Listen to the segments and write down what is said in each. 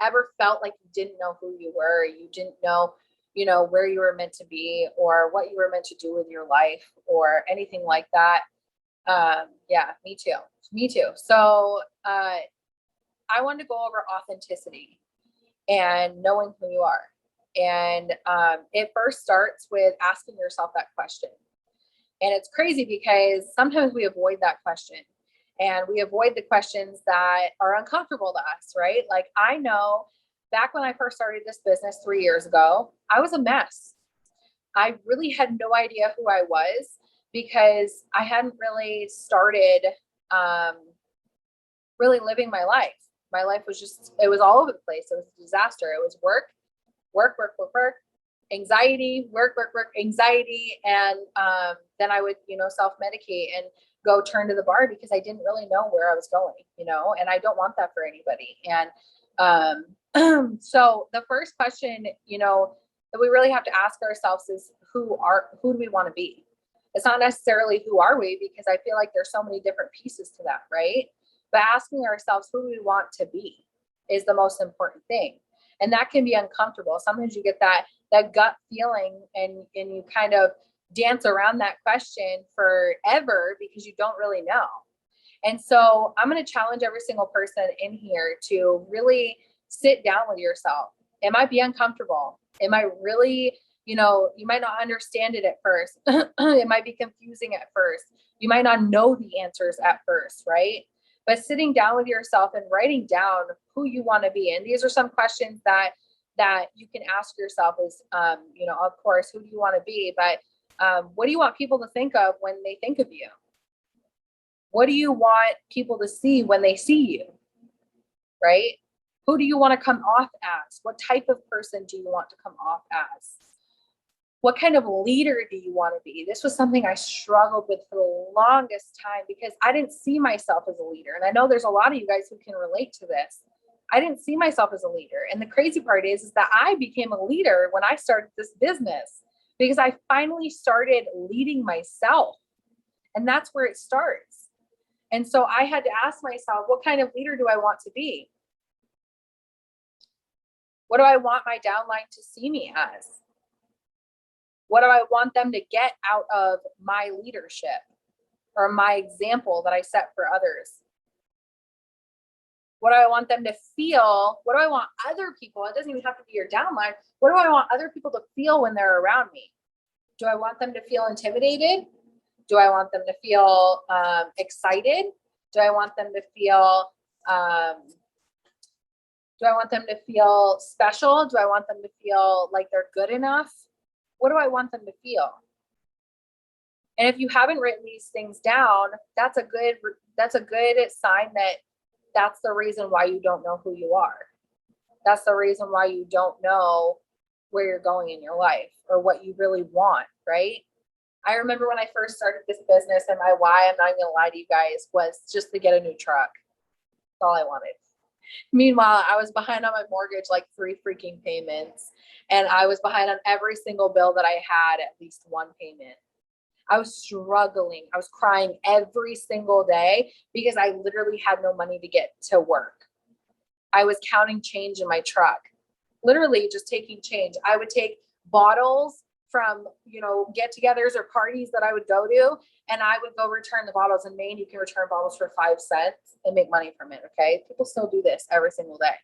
ever felt like you didn't know who you were, you didn't know, where you were meant to be or what you were meant to do with your life or anything like that. Yeah, me too. Me too. So, I wanted to go over authenticity and knowing who you are. And it first starts with asking yourself that question. And it's crazy because sometimes we avoid that question and we avoid the questions that are uncomfortable to us, right? Like I know back when I first started this business 3 years ago, I was a mess. I really had no idea who I was because I hadn't really started um, really living my life. My life was just, it was all over the place. It was a disaster. It was work, work, work, work, work, anxiety, work, work, work, anxiety. And then I would, self-medicate and go turn to the bar because I didn't really know where I was going, and I don't want that for anybody. And so the first question, that we really have to ask ourselves is who do we want to be? It's not necessarily who are we, because I feel like there's so many different pieces to that, right? But asking ourselves who we want to be is the most important thing. And that can be uncomfortable. Sometimes you get that gut feeling and you kind of dance around that question forever because you don't really know. And so I'm going to challenge every single person in here to really sit down with yourself. It might be uncomfortable. It might really, you might not understand it at first. It might be confusing at first. You might not know the answers at first, right? But sitting down with yourself and writing down who you want to be. And these are some questions that you can ask yourself is, of course, who do you want to be? But what do you want people to think of when they think of you? What do you want people to see when they see you? Right? Who do you want to come off as? What type of person do you want to come off as? What kind of leader do you want to be? This was something I struggled with for the longest time because I didn't see myself as a leader. And I know there's a lot of you guys who can relate to this. I didn't see myself as a leader. And the crazy part is that I became a leader when I started this business because I finally started leading myself. And that's where it starts. And so I had to ask myself, what kind of leader do I want to be? What do I want my downline to see me as? What do I want them to get out of my leadership or my example that I set for others? What do I want them to feel? What do I want other people? It doesn't even have to be your downline. What do I want other people to feel when they're around me? Do I want them to feel intimidated? Do I want them to feel excited? Do I want them to feel special? Do I want them to feel like they're good enough? What do I want them to feel? And if you haven't written these things down, that's a good sign that that's the reason why you don't know who you are. That's the reason why you don't know where you're going in your life or what you really want, right? I remember when I first started this business and my why, I'm not gonna lie to you guys, was just to get a new truck. That's all I wanted. Meanwhile, I was behind on my mortgage like 3 freaking payments. And I was behind on every single bill that I had at least one payment. I was struggling. I was crying every single day because I literally had no money to get to work. I was counting change in my truck, literally just taking change. I would take bottles from, get-togethers or parties that I would go to, and I would go return the bottles. In Maine, you can return bottles for 5 cents and make money from it, okay? People still do this every single day.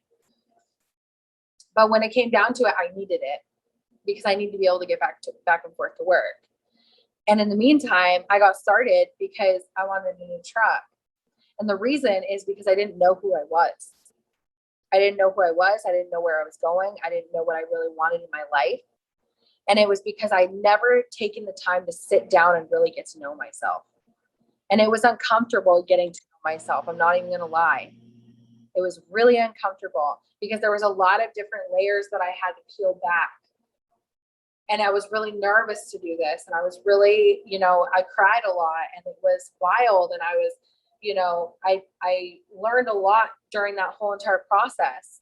But when it came down to it, I needed it because I needed to be able to get back and forth to work. And in the meantime, I got started because I wanted a new truck. And the reason is because I didn't know who I was. I didn't know who I was. I didn't know where I was going. I didn't know what I really wanted in my life. And it was because I'd never taken the time to sit down and really get to know myself. And it was uncomfortable getting to know myself. I'm not even going to lie. It was really uncomfortable because there was a lot of different layers that I had to peel back. And I was really nervous to do this. And I was really, I cried a lot and it was wild. And I was, I learned a lot during that whole entire process.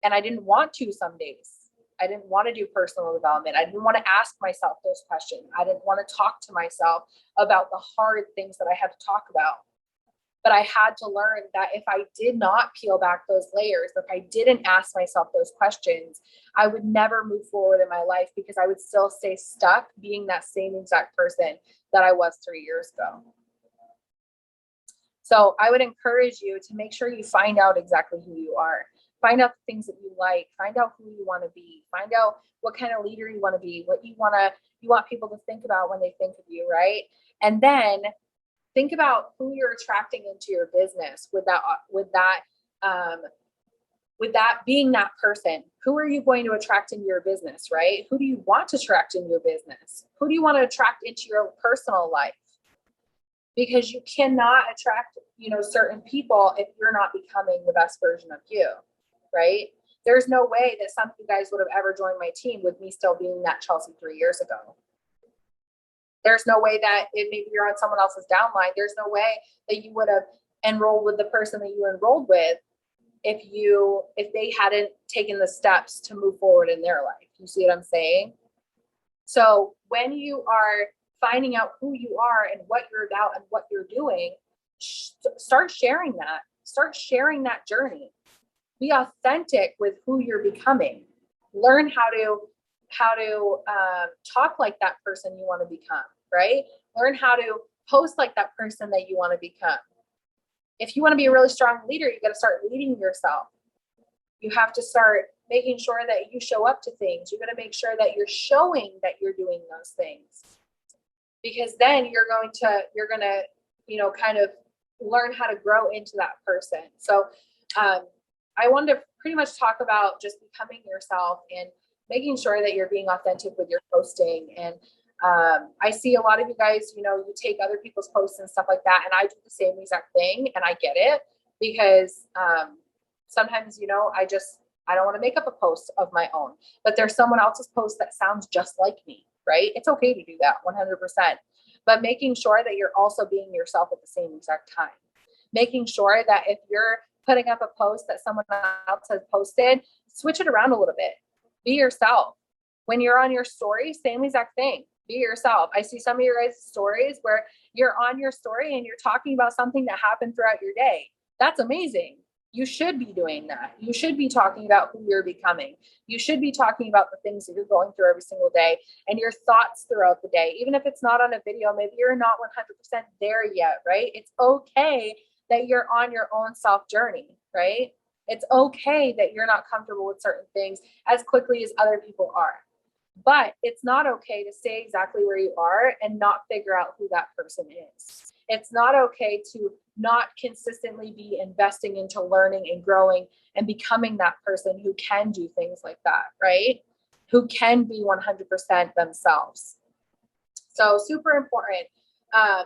And I didn't want to some days. I didn't want to do personal development. I didn't want to ask myself those questions. I didn't want to talk to myself about the hard things that I had to talk about. But I had to learn that if I did not peel back those layers, if I didn't ask myself those questions, I would never move forward in my life because I would still stay stuck being that same exact person that I was 3 years ago. So I would encourage you to make sure you find out exactly who you are. Find out the things that you like, find out who you want to be, find out what kind of leader you want to be, what you want people to think about when they think of you, right? And then think about who you're attracting into your business um, with that being that person. Who are you going to attract into your business, right? Who do you want to attract in your business? Who do you want to attract into your personal life? Because you cannot attract, certain people if you're not becoming the best version of you, right? There's no way that some of you guys would have ever joined my team with me still being that Chelsea 3 years ago. There's no way that if maybe you're on someone else's downline, there's no way that you would have enrolled with the person that you enrolled with if they hadn't taken the steps to move forward in their life. You see what I'm saying? So when you are finding out who you are and what you're about and what you're doing, start sharing that. Start sharing that journey. Be authentic with who you're becoming. Learn how to talk like that person you want to become, right? Learn how to post like that person that you want to become. If you want to be a really strong leader, you got to start leading yourself. You have to start making sure that you show up to things. You got to make sure that you're showing that you're doing those things, because then you're going to, kind of learn how to grow into that person. So I wanted to pretty much talk about just becoming yourself and making sure that you're being authentic with your posting. And I see a lot of you guys, you take other people's posts and stuff like that. And I do the same exact thing. And I get it because sometimes, I don't want to make up a post of my own, but there's someone else's post that sounds just like me, right? It's okay to do that 100%. But making sure that you're also being yourself at the same exact time. Making sure that if you're putting up a post that someone else has posted, switch it around a little bit. Be yourself. When you're on your story, same exact thing. Be yourself. I see some of your guys' stories where you're on your story and you're talking about something that happened throughout your day. That's amazing. You should be doing that. You should be talking about who you're becoming. You should be talking about the things that you're going through every single day and your thoughts throughout the day. Even if it's not on a video, maybe you're not 100% there yet, right? It's okay that you're on your own self journey, right? It's okay that you're not comfortable with certain things as quickly as other people are. But it's not okay to stay exactly where you are and not figure out who that person is. It's not okay to not consistently be investing into learning and growing and becoming that person who can do things like that, right? Who can be 100% themselves. So super important.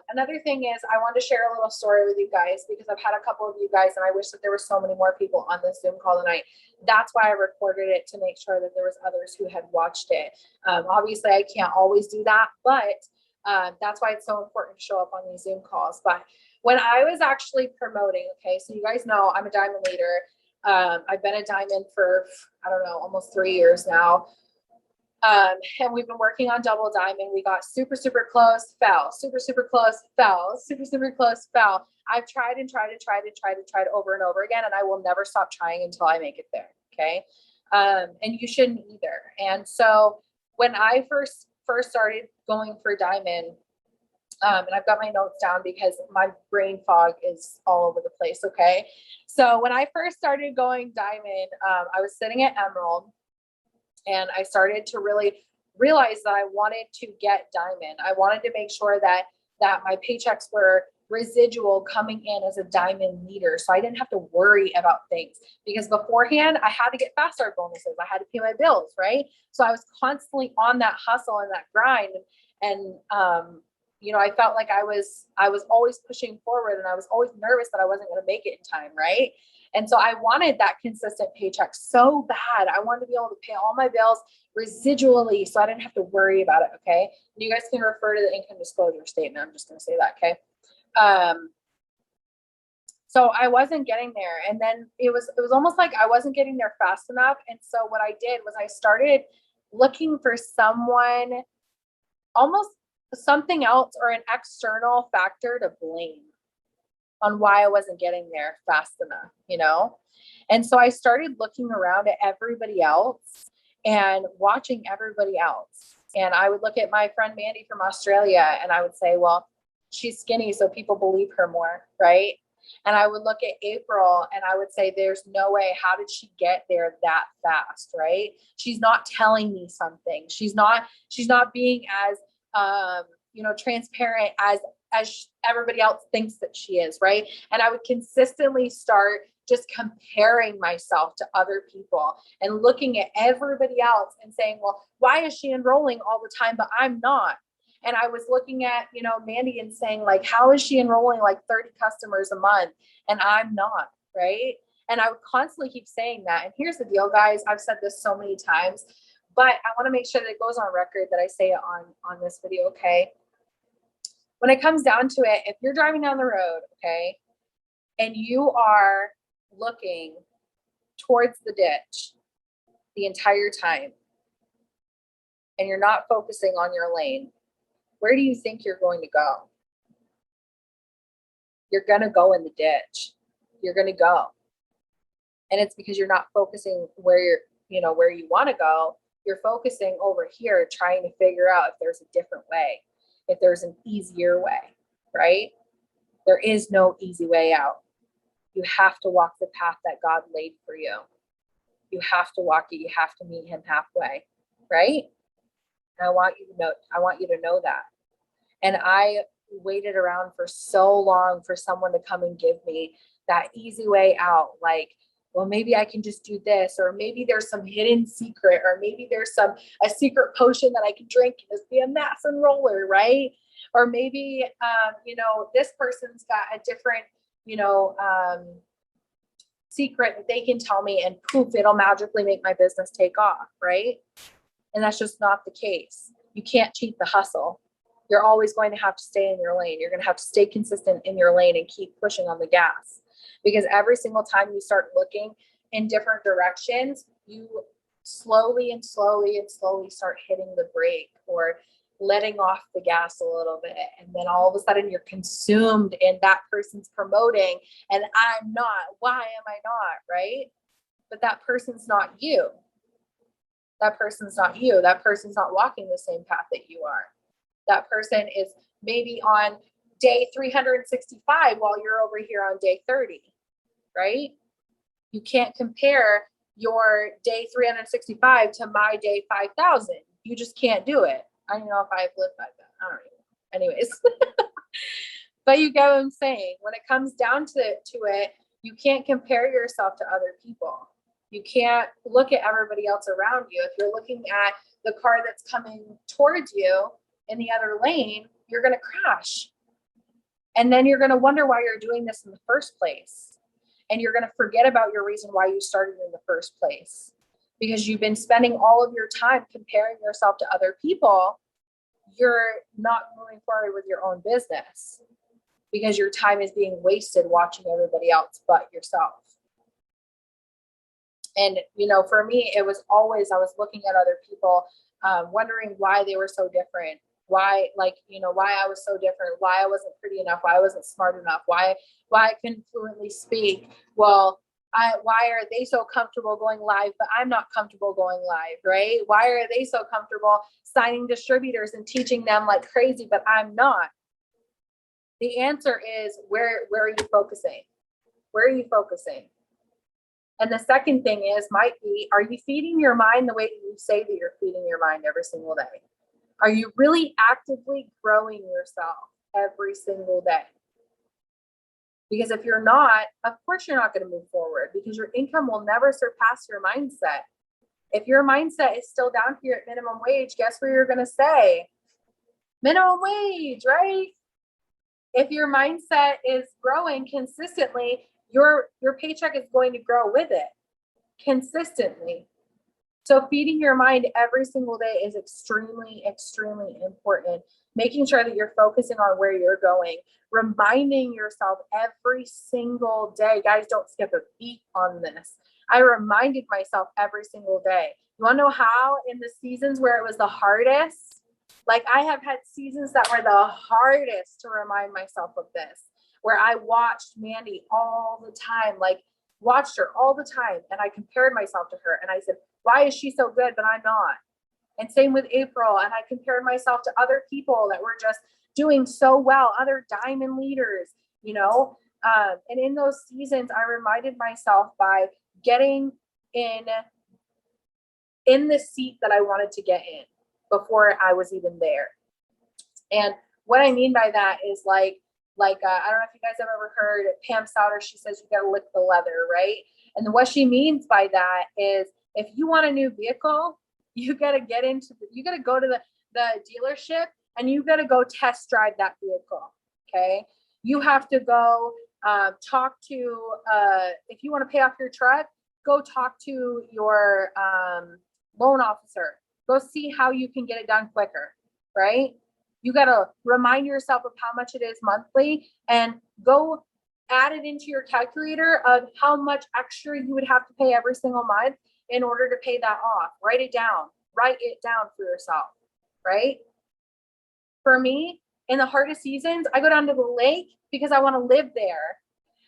Another thing is I want to share a little story with you guys because I've had a couple of you guys and I wish that there were so many more people on this Zoom call tonight. That's why I recorded it, to make sure that there was others who had watched it. Obviously I can't always do that, but that's why it's so important to show up on these Zoom calls. But when I was actually promoting, okay, so you guys know I'm a diamond leader. I've been a diamond for, I don't know, almost 3 years now. And we've been working on double diamond. We got super, super close, fell, super, super close, fell, super, super close, fell. I've tried and tried and tried and tried and tried over and over again, and I will never stop trying until I make it there. Okay. And you shouldn't either. And so when I first started going for diamond, and I've got my notes down because my brain fog is all over the place. Okay. So when I first started going diamond, I was sitting at Emerald. And I started to really realize that I wanted to get diamond. I wanted to make sure that my paychecks were residual coming in as a diamond leader. So I didn't have to worry about things, because beforehand I had to get fast start bonuses. I had to pay my bills, right? So I was constantly on that hustle and that grind. And I felt like I was always pushing forward, and I was always nervous that I wasn't going to make it in time, right? And so I wanted that consistent paycheck so bad. I wanted to be able to pay all my bills residually so I didn't have to worry about it. Okay. And you guys can refer to the income disclosure statement. I'm just going to say that. Okay. So I wasn't getting there. And then it was almost like I wasn't getting there fast enough. And so what I did was I started looking for someone, almost something else or an external factor to blame. on why I wasn't getting there fast enough, you know? And so I started looking around at everybody else and watching everybody else. And I would look at my friend Mandy from Australia and I would say, well, she's skinny, so people believe her more, right? And I would look at April and I would say, there's no way. How did she get there that fast? Right? She's not telling me something. She's not being as, transparent as everybody else thinks that she is. Right. And I would consistently start just comparing myself to other people and looking at everybody else and saying, well, why is she enrolling all the time, but I'm not? And I was looking at, Mandy and saying, like, how is she enrolling like 30 customers a month and I'm not, right? And I would constantly keep saying that. And here's the deal, guys. I've said this so many times, but I want to make sure that it goes on record that I say it on this video, okay? When it comes down to it, if you're driving down the road, okay, and you are looking towards the ditch the entire time, and you're not focusing on your lane, where do you think you're going to go? You're going to go in the ditch. You're going to go. And it's because you're not focusing where where you want to go. You're focusing over here, trying to figure out if there's a different way, if there's an easier way, right? There is no easy way out. You have to walk the path that God laid for you. You have to walk it. You have to meet him halfway, right? And I want you to know that. And I waited around for so long for someone to come and give me that easy way out. Like, well, maybe I can just do this, or maybe there's some hidden secret, or maybe there's a secret potion that I can drink and just be a mass enroller, right? Or maybe, this person's got a different, secret that they can tell me and poof, it'll magically make my business take off, right? And that's just not the case. You can't cheat the hustle. You're always going to have to stay in your lane. You're going to have to stay consistent in your lane and keep pushing on the gas, because every single time you start looking in different directions, you slowly start hitting the brake or letting off the gas a little bit. And then all of a sudden you're consumed in that person's promoting and I'm not. Why am I not? Right? But that person's not you. That person's not you. That person's not walking the same path that you are. That person is maybe on day 365 while you're over here on day 30, right? You can't compare your day 365 to my day 5,000. You just can't do it. I don't know if I've lived like that. I don't know. Anyways, but you get what I'm saying. When it comes down to it, you can't compare yourself to other people. You can't look at everybody else around you. If you're looking at the car that's coming towards you in the other lane, you're going to crash. And then you're going to wonder why you're doing this in the first place. And you're going to forget about your reason why you started in the first place. Because you've been spending all of your time comparing yourself to other people. You're not moving forward with your own business because your time is being wasted watching everybody else but yourself. And, for me, it was always, I was looking at other people, wondering why they were so different. Why, why I was so different, why I wasn't pretty enough, why I wasn't smart enough, why I couldn't fluently speak. Well, why are they so comfortable going live, but I'm not comfortable going live, right? Why are they so comfortable signing distributors and teaching them like crazy, but I'm not? The answer is, where are you focusing? Where are you focusing? And the second thing might be, are you feeding your mind the way you say that you're feeding your mind every single day? Are you really actively growing yourself every single day? Because if you're not, of course you're not going to move forward, because your income will never surpass your mindset. If your mindset is still down here at minimum wage, guess where you're going to stay? Minimum wage, right? If your mindset is growing consistently, your paycheck is going to grow with it consistently. So feeding your mind every single day is extremely, extremely important. Making sure that you're focusing on where you're going, reminding yourself every single day. Guys, don't skip a beat on this. I reminded myself every single day. You want to know how? In the seasons where it was the hardest, like I have had seasons that were the hardest to remind myself of this. where I watched Mandy all the time, like watched her all the time. And I compared myself to her and I said, why is she so good, but I'm not? And same with April. And I compared myself to other people that were just doing so well, other diamond leaders, you know? And in those seasons, I reminded myself by getting in the seat that I wanted to get in before I was even there. And what I mean by that is like I don't know if you guys have ever heard Pam Souter, she says you got to lick the leather, right? And what she means by that is if you want a new vehicle, you got to you got to go to the dealership and you got to go test drive that vehicle. Okay. You have to go talk to, if you want to pay off your truck, go talk to your loan officer, go see how you can get it done quicker, right? You got to remind yourself of how much it is monthly and go add it into your calculator of how much extra you would have to pay every single month in order to pay that off. Write it down for yourself, right? For me, in the hardest seasons, I go down to the lake because I want to live there.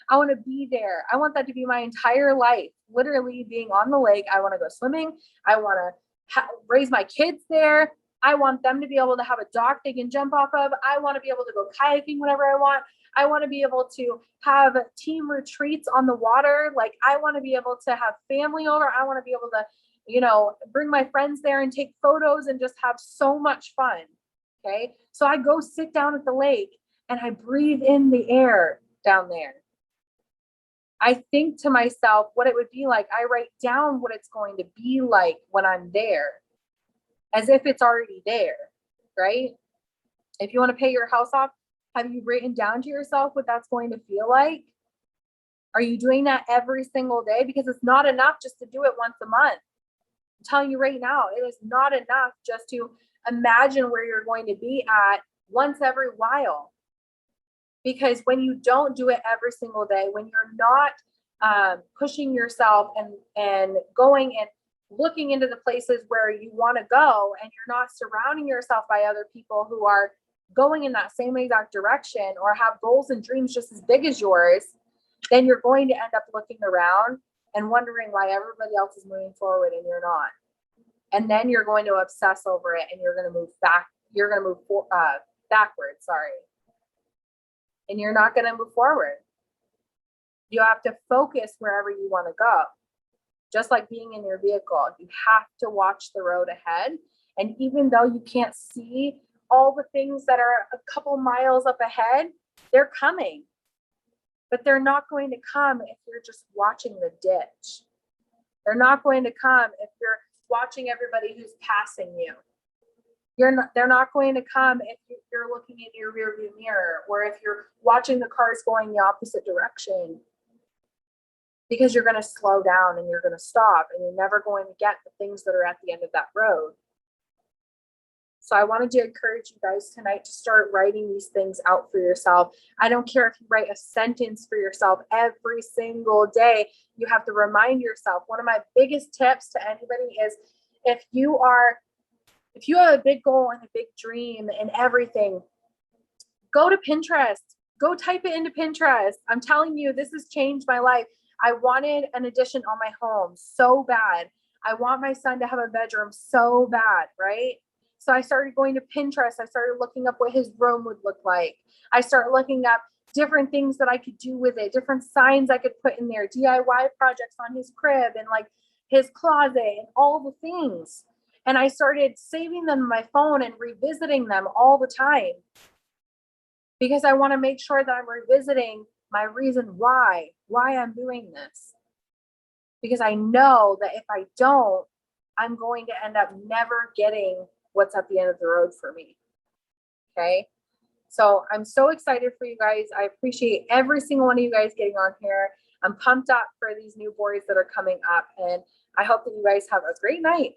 I want to be there. I want that to be my entire life, literally being on the lake. I want to go swimming. I want to raise my kids there. I want them to be able to have a dock they can jump off of. I want to be able to go kayaking whenever I want. I want to be able to have team retreats on the water. Like I want to be able to have family over. I want to be able to, you know, bring my friends there and take photos and just have so much fun. Okay. So I go sit down at the lake and I breathe in the air down there. I think to myself what it would be like. I write down what it's going to be like when I'm there, as if it's already there, right? If you want to pay your house off, have you written down to yourself what that's going to feel like? Are you doing that every single day? Because it's not enough just to do it once a month. I'm telling you right now, it is not enough just to imagine where you're going to be at once every while. Because when you don't do it every single day, when you're not pushing yourself and going and looking into the places where you want to go, and you're not surrounding yourself by other people who are going in that same exact direction or have goals and dreams just as big as yours, then you're going to end up looking around and wondering why everybody else is moving forward and you're not. And then you're going to obsess over it and you're going to move back. You're going to move backwards. Sorry. And you're not going to move forward. You have to focus wherever you want to go. Just like being in your vehicle, you have to watch the road ahead. And even though you can't see all the things that are a couple miles up ahead, they're coming. But they're not going to come if you're just watching the ditch. They're not going to come if you're watching everybody who's passing you. They're not going to come if you're looking in your rearview mirror or if you're watching the cars going the opposite direction. Because you're going to slow down and you're going to stop and you're never going to get the things that are at the end of that road. So I wanted to encourage you guys tonight to start writing these things out for yourself. I don't care if you write a sentence for yourself every single day. You have to remind yourself. One of my biggest tips to anybody is if you have a big goal and a big dream and everything, go to Pinterest. Go type it into Pinterest. I'm telling you, this has changed my life. I wanted an addition on my home so bad. I want my son to have a bedroom so bad, right? So I started going to Pinterest. I started looking up what his room would look like. I started looking up different things that I could do with it, different signs I could put in there, DIY projects on his crib and like his closet and all the things. And I started saving them on my phone and revisiting them all the time because I want to make sure that I'm revisiting my reason why I'm doing this. Because I know that if I don't, I'm going to end up never getting what's at the end of the road for me. Okay. So I'm so excited for you guys. I appreciate every single one of you guys getting on here. I'm pumped up for these new boards that are coming up, and I hope that you guys have a great night.